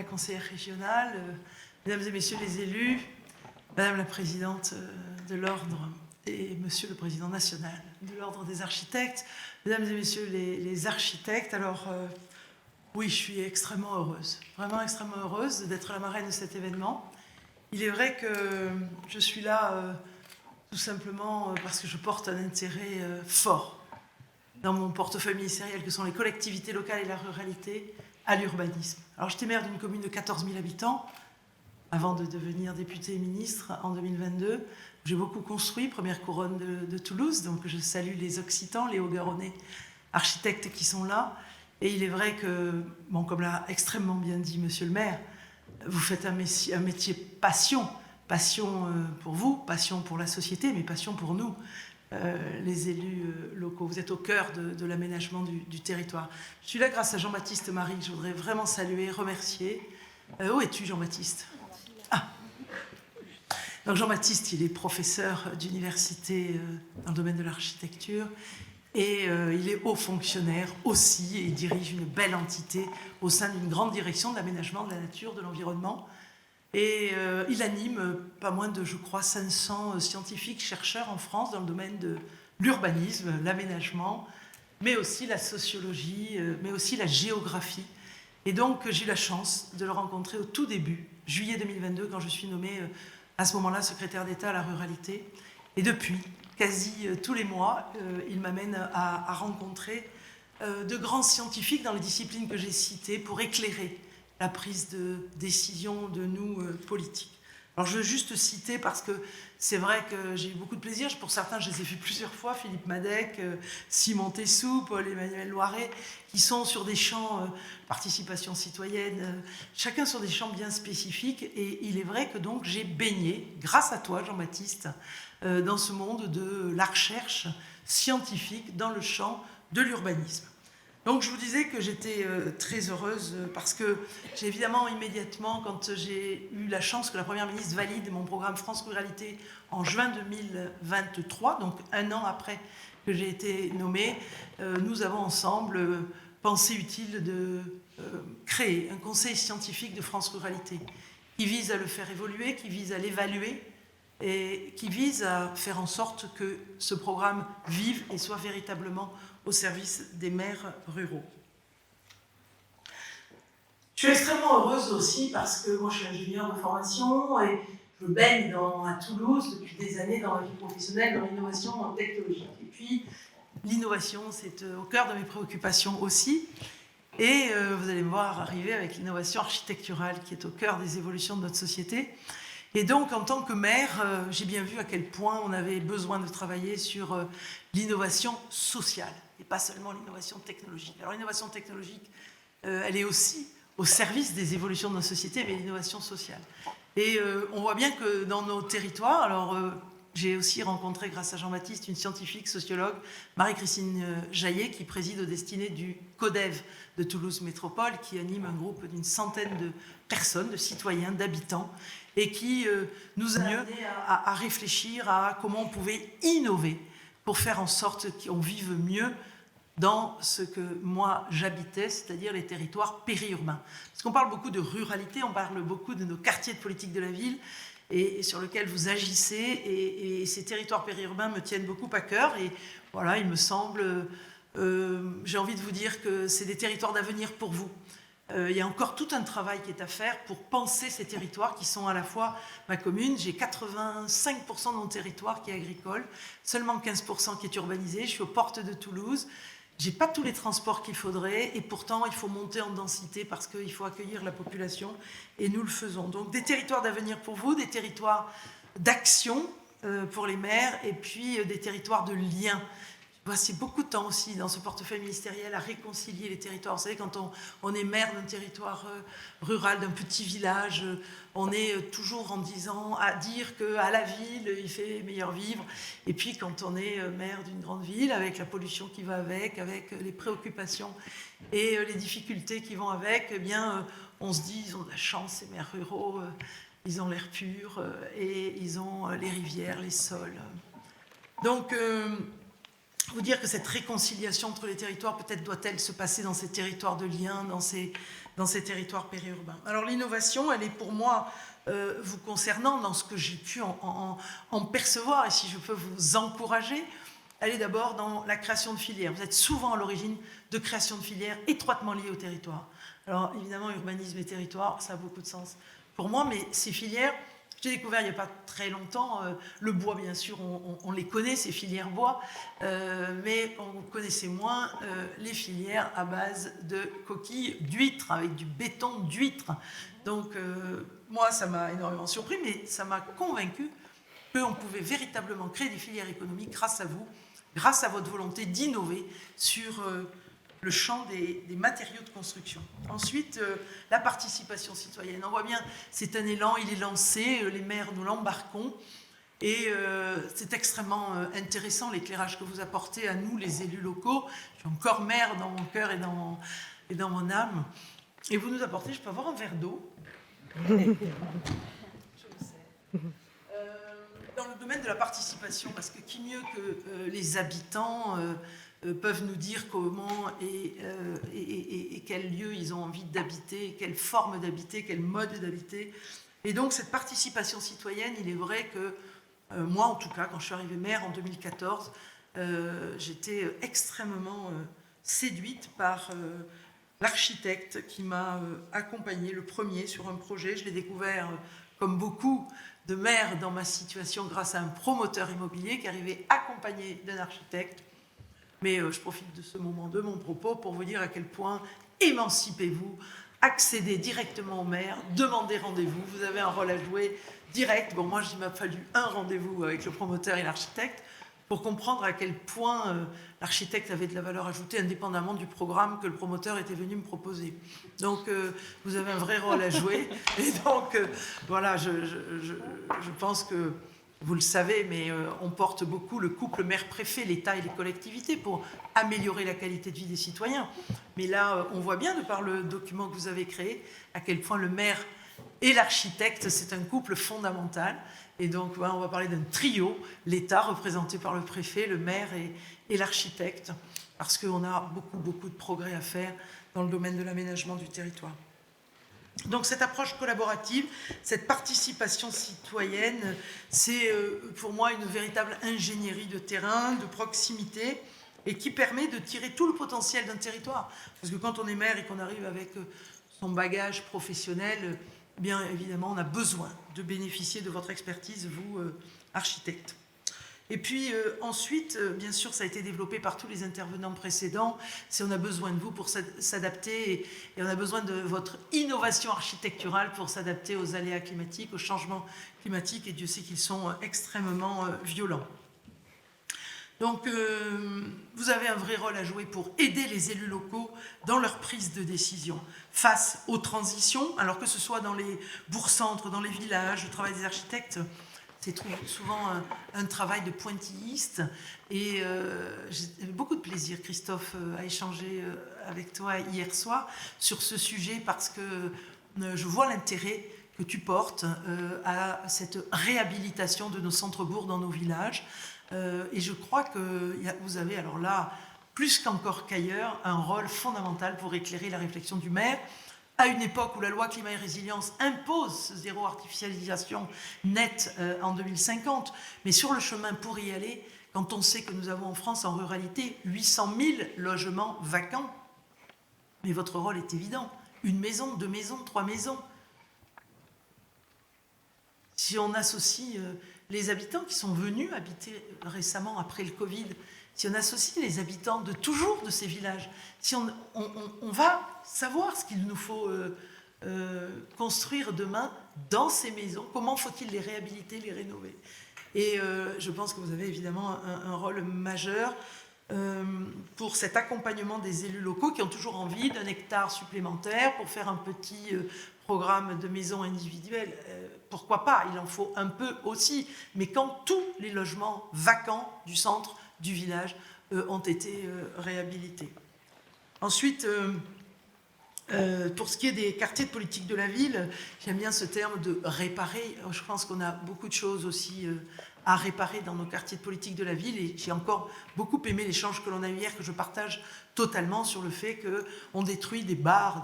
conseillère régionale, mesdames et messieurs les élus, madame la présidente de l'ordre et monsieur le président national de l'ordre des architectes, mesdames et messieurs les architectes, alors oui, je suis extrêmement heureuse, vraiment extrêmement heureuse d'être la marraine de cet événement. Il est vrai que je suis là tout simplement parce que je porte un intérêt fort dans mon portefeuille ministériel, que sont les collectivités locales et la ruralité, à l'urbanisme. Alors j'étais maire d'une commune de 14 000 habitants, avant de devenir députée et ministre en 2022. J'ai beaucoup construit, première couronne de Toulouse, donc je salue les Occitans, les Haut-Garonnais, architectes qui sont là. Et il est vrai que, bon, comme l'a extrêmement bien dit monsieur le maire, vous faites un métier passion. Passion pour vous, passion pour la société, mais passion pour nous, les élus locaux. Vous êtes au cœur de l'aménagement du territoire. Je suis là grâce à Jean-Baptiste Marie, que je voudrais vraiment saluer, remercier. Où es-tu, Jean-Baptiste? Ah. Donc Jean-Baptiste, il est professeur d'université dans le domaine de l'architecture et il est haut fonctionnaire aussi et il dirige une belle entité au sein d'une grande direction de l'aménagement de la nature, de l'environnement. Et il anime pas moins de, je crois, 500 scientifiques, chercheurs en France dans le domaine de l'urbanisme, l'aménagement, mais aussi la sociologie, mais aussi la géographie. Et donc, j'ai eu la chance de le rencontrer au tout début, juillet 2022, quand je suis nommée à ce moment-là secrétaire d'État à la ruralité. Et depuis, quasi tous les mois, il m'amène à rencontrer de grands scientifiques dans les disciplines que j'ai citées pour éclairer la prise de décision de nous, politiques. Alors je veux juste citer, parce que c'est vrai que j'ai eu beaucoup de plaisir, pour certains je les ai vus plusieurs fois, Philippe Madec, Simon Tessou, Paul-Emmanuel Loiret, qui sont sur des champs participation citoyenne, chacun sur des champs bien spécifiques, et il est vrai que donc j'ai baigné, grâce à toi Jean-Baptiste, dans ce monde de la recherche scientifique dans le champ de l'urbanisme. Donc je vous disais que j'étais très heureuse parce que j'ai évidemment immédiatement, quand j'ai eu la chance que la Première ministre valide mon programme France Ruralité en juin 2023, donc un an après que j'ai été nommée, nous avons ensemble pensé utile de créer un conseil scientifique de France Ruralité qui vise à le faire évoluer, qui vise à l'évaluer et qui vise à faire en sorte que ce programme vive et soit véritablement au service des maires ruraux. Je suis extrêmement heureuse aussi parce que moi je suis ingénieure de formation et je baigne à Toulouse depuis des années dans la vie professionnelle, dans l'innovation technologique. Et puis l'innovation, c'est au cœur de mes préoccupations aussi. Et vous allez me voir arriver avec l'innovation architecturale qui est au cœur des évolutions de notre société. Et donc, en tant que maire, j'ai bien vu à quel point on avait besoin de travailler sur l'innovation sociale et pas seulement l'innovation technologique. Alors, l'innovation technologique, elle est aussi au service des évolutions de nos sociétés, mais l'innovation sociale. Et on voit bien que dans nos territoires, alors j'ai aussi rencontré, grâce à Jean-Baptiste, une scientifique sociologue, Marie-Christine Jaillet, qui préside aux destinées du CODEV de Toulouse Métropole, qui anime un groupe d'une centaine de personnes, de citoyens, d'habitants, et qui nous a amené à réfléchir à comment on pouvait innover pour faire en sorte qu'on vive mieux dans ce que moi j'habitais, c'est-à-dire les territoires périurbains. Parce qu'on parle beaucoup de ruralité, on parle beaucoup de nos quartiers de politique de la ville, et sur lesquels vous agissez, et ces territoires périurbains me tiennent beaucoup à cœur, et voilà, il me semble, j'ai envie de vous dire que c'est des territoires d'avenir pour vous. Il y a encore tout un travail qui est à faire pour penser ces territoires qui sont à la fois ma commune. J'ai 85% de mon territoire qui est agricole, seulement 15% qui est urbanisé. Je suis aux portes de Toulouse. J'ai pas tous les transports qu'il faudrait et pourtant il faut monter en densité parce qu'il faut accueillir la population et nous le faisons. Donc des territoires d'avenir pour vous, des territoires d'action pour les maires et puis des territoires de lien. C'est beaucoup de temps aussi dans ce portefeuille ministériel à réconcilier les territoires. Vous savez, quand on est maire d'un territoire rural, d'un petit village, on est toujours à dire qu'à la ville, il fait meilleur vivre. Et puis quand on est maire d'une grande ville, avec la pollution qui va avec les préoccupations et les difficultés qui vont avec, eh bien, on se dit, ils ont de la chance, ces maires ruraux, ils ont l'air pur et ils ont les rivières, les sols. Donc, vous dire que cette réconciliation entre les territoires, peut-être doit-elle se passer dans ces territoires de lien, dans ces territoires périurbains. Alors l'innovation, elle est pour moi, vous concernant, dans ce que j'ai pu en percevoir, et si je peux vous encourager, elle est d'abord dans la création de filières. Vous êtes souvent à l'origine de création de filières étroitement liées au territoire. Alors évidemment, urbanisme et territoire, ça a beaucoup de sens pour moi, mais ces filières, j'ai découvert il n'y a pas très longtemps, le bois, bien sûr, on les connaît, ces filières bois, mais on connaissait moins les filières à base de coquilles d'huîtres, avec du béton d'huîtres. Donc, moi, ça m'a énormément surpris, mais ça m'a convaincu qu'on pouvait véritablement créer des filières économiques grâce à vous, grâce à votre volonté d'innover sur le champ des matériaux de construction. Ensuite, la participation citoyenne. On voit bien, c'est un élan, il est lancé, les maires, nous l'embarquons, et c'est extrêmement intéressant l'éclairage que vous apportez à nous, les élus locaux. Je suis encore maire dans mon cœur et dans mon âme. Et vous nous apportez, je peux avoir un verre d'eau? Je le sais. Dans le domaine de la participation, parce que qui mieux que les habitants peuvent nous dire comment et quel lieu ils ont envie d'habiter, quelle forme d'habiter, quel mode d'habiter. Et donc cette participation citoyenne, il est vrai que moi en tout cas, quand je suis arrivée maire en 2014, j'étais extrêmement séduite par l'architecte qui m'a accompagnée, le premier, sur un projet. Je l'ai découvert comme beaucoup de maires dans ma situation grâce à un promoteur immobilier qui arrivait accompagné d'un architecte. Mais je profite de ce moment de mon propos pour vous dire à quel point émancipez-vous, accédez directement au maire, demandez rendez-vous, vous avez un rôle à jouer direct. Bon, moi, il m'a fallu un rendez-vous avec le promoteur et l'architecte pour comprendre à quel point l'architecte avait de la valeur ajoutée indépendamment du programme que le promoteur était venu me proposer. Donc, vous avez un vrai rôle à jouer. Et donc, voilà, je pense que vous le savez, mais on porte beaucoup le couple maire-préfet, l'État et les collectivités pour améliorer la qualité de vie des citoyens. Mais là, on voit bien, de par le document que vous avez créé, à quel point le maire et l'architecte, c'est un couple fondamental. Et donc, voilà, on va parler d'un trio, l'État représenté par le préfet, le maire et l'architecte, parce qu'on a beaucoup de progrès à faire dans le domaine de l'aménagement du territoire. Donc cette approche collaborative, cette participation citoyenne, c'est pour moi une véritable ingénierie de terrain, de proximité, et qui permet de tirer tout le potentiel d'un territoire. Parce que quand on est maire et qu'on arrive avec son bagage professionnel, bien évidemment, on a besoin de bénéficier de votre expertise, vous, architectes. Et puis ensuite, bien sûr, ça a été développé par tous les intervenants précédents, c'est on a besoin de vous pour s'adapter et on a besoin de votre innovation architecturale pour s'adapter aux aléas climatiques, aux changements climatiques, et Dieu sait qu'ils sont extrêmement violents. Donc, vous avez un vrai rôle à jouer pour aider les élus locaux dans leur prise de décision face aux transitions, alors que ce soit dans les bourgs-centres, dans les villages, le travail des architectes, c'est souvent un travail de pointilliste. Et j'ai eu beaucoup de plaisir, Christophe, à échanger avec toi hier soir sur ce sujet, parce que je vois l'intérêt que tu portes à cette réhabilitation de nos centres-bourgs dans nos villages. Et je crois que vous avez, alors là, plus qu'encore qu'ailleurs, un rôle fondamental pour éclairer la réflexion du maire, à une époque où la loi climat et résilience impose ce zéro artificialisation nette en 2050. Mais sur le chemin pour y aller, quand on sait que nous avons en France, en ruralité, 800 000 logements vacants, mais votre rôle est évident. Une maison, 2 maisons, 3 maisons. Si on associe les habitants qui sont venus habiter récemment après le Covid, si on associe les habitants de toujours de ces villages, si on va savoir ce qu'il nous faut construire demain dans ces maisons, comment faut-il les réhabiliter, les rénover. Et je pense que vous avez évidemment un rôle majeur pour cet accompagnement des élus locaux qui ont toujours envie d'un hectare supplémentaire pour faire un petit programme de maisons individuelles. Pourquoi pas, il en faut un peu aussi. Mais quand tous les logements vacants du centre du village ont été réhabilités. Ensuite, pour ce qui est des quartiers de politique de la ville, j'aime bien ce terme de réparer. Je pense qu'on a beaucoup de choses aussi à réparer dans nos quartiers de politique de la ville. Et j'ai encore beaucoup aimé l'échange que l'on a eu hier, que je partage totalement, sur le fait qu'on détruit des bars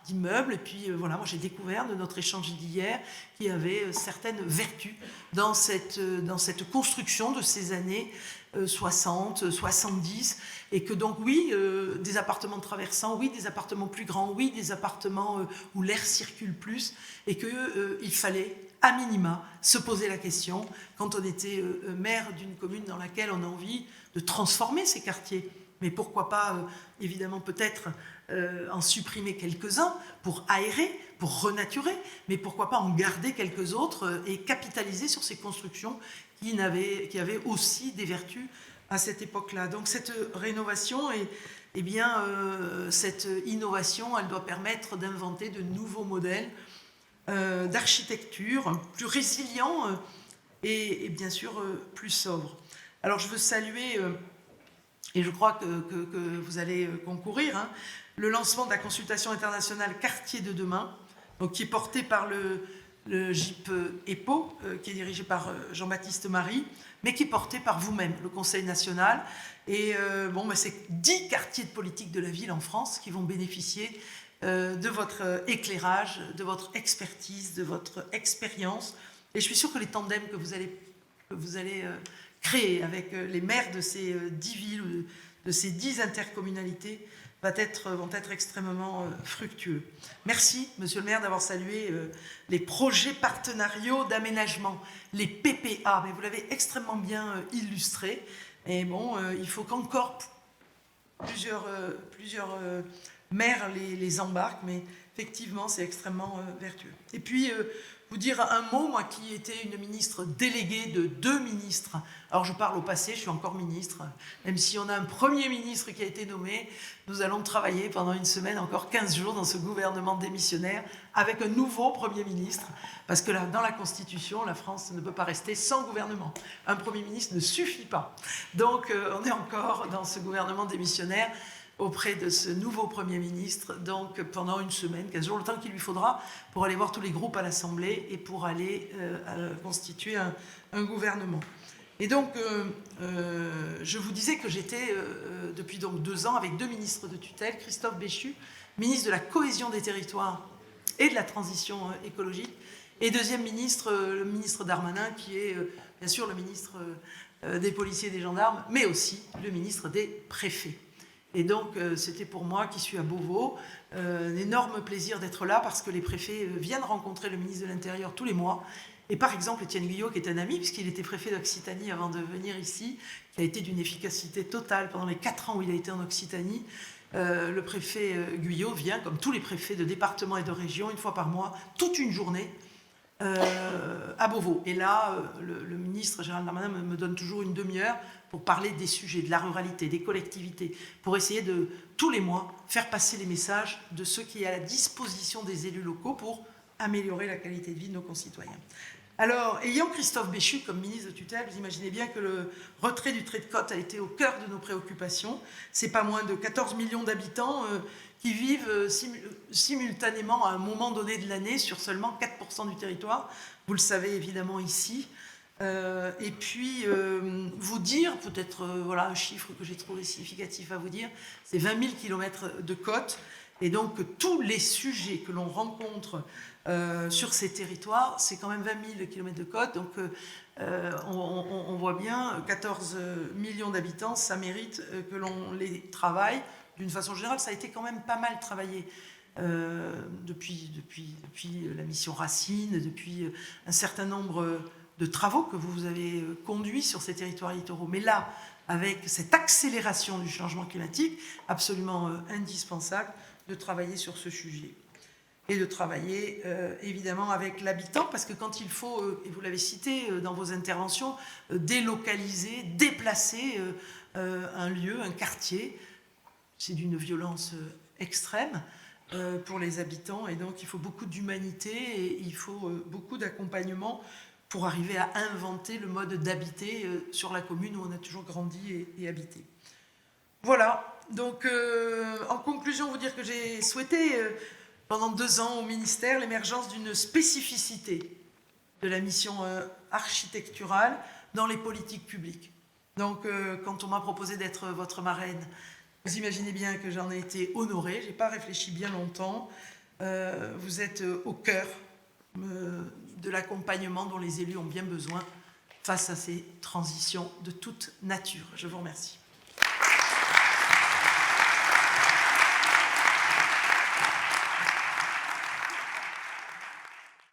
d'immeubles. Et puis voilà, moi j'ai découvert de notre échange d'hier qu'il y avait certaines vertus dans cette construction de ces années 60, 70, et que donc oui, des appartements traversants, oui, des appartements plus grands, oui, des appartements où l'air circule plus, et qu'il fallait à minima se poser la question, quand on était maire d'une commune dans laquelle on a envie de transformer ces quartiers, mais pourquoi pas, évidemment, peut-être en supprimer quelques-uns pour aérer, pour renaturer, mais pourquoi pas en garder quelques autres et capitaliser sur ces constructions qui avaient aussi des vertus à cette époque-là. Donc cette rénovation, cette innovation, elle doit permettre d'inventer de nouveaux modèles d'architecture plus résilients et bien sûr plus sobres. Alors je veux saluer, et je crois que vous allez concourir, hein, le lancement de la consultation internationale Quartier de demain, donc, qui est porté par le GIP EPO, qui est dirigé par Jean-Baptiste Marie, mais qui est porté par vous-même, le Conseil national. Et c'est 10 quartiers de politique de la ville en France qui vont bénéficier de votre éclairage, de votre expertise, de votre expérience. Et je suis sûre que les tandems que vous allez créer avec les maires de ces 10 villes, de ces 10 intercommunalités, vont être extrêmement fructueux. Merci, monsieur le maire, d'avoir salué les projets partenariaux d'aménagement, les PPA, mais vous l'avez extrêmement bien illustré. Et il faut qu'encore plusieurs maires les embarquent, mais effectivement, c'est extrêmement vertueux. Et puis, vous dire un mot, moi qui étais une ministre déléguée de 2 ministres, alors je parle au passé, je suis encore ministre, même si on a un premier ministre qui a été nommé, nous allons travailler pendant une semaine, encore 15 jours dans ce gouvernement démissionnaire, avec un nouveau Premier ministre, parce que là, dans la Constitution, la France ne peut pas rester sans gouvernement. Un Premier ministre ne suffit pas. Donc, on est encore dans ce gouvernement démissionnaire, auprès de ce nouveau Premier ministre, donc pendant une semaine, 15 jours, le temps qu'il lui faudra pour aller voir tous les groupes à l'Assemblée et pour aller constituer un gouvernement. Et donc, je vous disais que j'étais depuis donc 2 ans avec 2 ministres de tutelle, Christophe Béchu, ministre de la cohésion des territoires et de la transition écologique, et deuxième ministre, le ministre Darmanin, qui est bien sûr le ministre des policiers et des gendarmes, mais aussi le ministre des préfets. Et donc, c'était pour moi, qui suis à Beauvau, un énorme plaisir d'être là, parce que les préfets viennent rencontrer le ministre de l'Intérieur tous les mois. Et par exemple, Étienne Guyot, qui est un ami, puisqu'il était préfet d'Occitanie avant de venir ici, qui a été d'une efficacité totale pendant les 4 ans où il a été en Occitanie, le préfet Guyot vient, comme tous les préfets de département et de région, une fois par mois, toute une journée, à Beauvau. Et là, le ministre Gérald Darmanin me donne toujours une demi-heure pour parler des sujets, de la ruralité, des collectivités, pour essayer de, tous les mois, faire passer les messages de ce qui est à la disposition des élus locaux pour améliorer la qualité de vie de nos concitoyens. Alors, ayant Christophe Béchu comme ministre de tutelle, vous imaginez bien que le retrait du trait de côte a été au cœur de nos préoccupations. C'est pas moins de 14 millions d'habitants qui vivent simultanément à un moment donné de l'année sur seulement 4% du territoire. Vous le savez évidemment ici. Et puis, vous dire, peut-être, voilà un chiffre que j'ai trouvé significatif à vous dire, c'est 20 000 km de côte. Et donc, tous les sujets que l'on rencontre sur ces territoires, c'est quand même 20 000 km de côte. Donc, on voit bien, 14 millions d'habitants, ça mérite que l'on les travaille. D'une façon générale, ça a été quand même pas mal travaillé depuis la mission Racine, depuis un certain nombre de travaux que vous avez conduits sur ces territoires littoraux. Mais là, avec cette accélération du changement climatique, absolument indispensable de travailler sur ce sujet. Et de travailler évidemment avec l'habitant, parce que quand il faut, et vous l'avez cité dans vos interventions, délocaliser, déplacer un lieu, un quartier, c'est d'une violence extrême pour les habitants, et donc il faut beaucoup d'humanité et il faut beaucoup d'accompagnement pour arriver à inventer le mode d'habiter sur la commune où on a toujours grandi et habité. Voilà, donc en conclusion, vous dire que j'ai souhaité pendant 2 ans au ministère l'émergence d'une spécificité de la mission architecturale dans les politiques publiques. Donc, quand on m'a proposé d'être votre marraine, vous imaginez bien que j'en ai été honorée. Je n'ai pas réfléchi bien longtemps. Vous êtes au cœur de l'accompagnement dont les élus ont bien besoin face à ces transitions de toute nature. Je vous remercie.